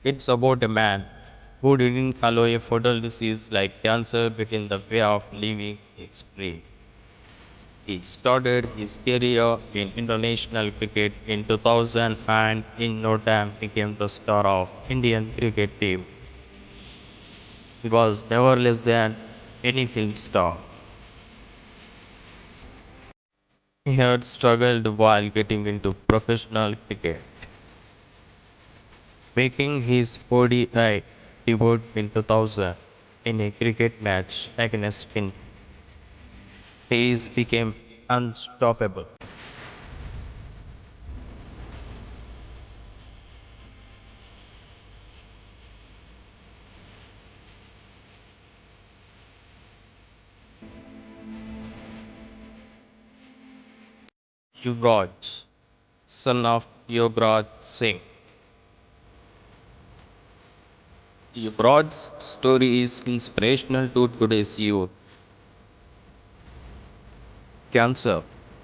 It's about a man who didn't allow a fatal disease like cancer get in the way of living his dream. He started his career in international cricket in 2000 and in no time became the star of Indian cricket team. He was never less than any film star. He had struggled while getting into professional cricket, making his ODI debut in 2000 in a cricket match against India. He became unstoppable. Yuvraj, son of Yuvraj Singh. Yuvraj's story is inspirational to today's youth. Cancer,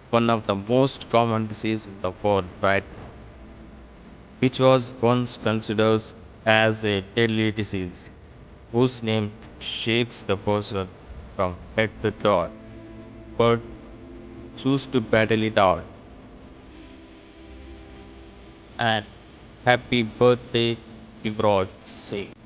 one of the most common diseases in the world, right? Which was once considered as a deadly disease, whose name shakes the person from head to toe, but choose to battle it out. And happy birthday, Yuvraj Singh.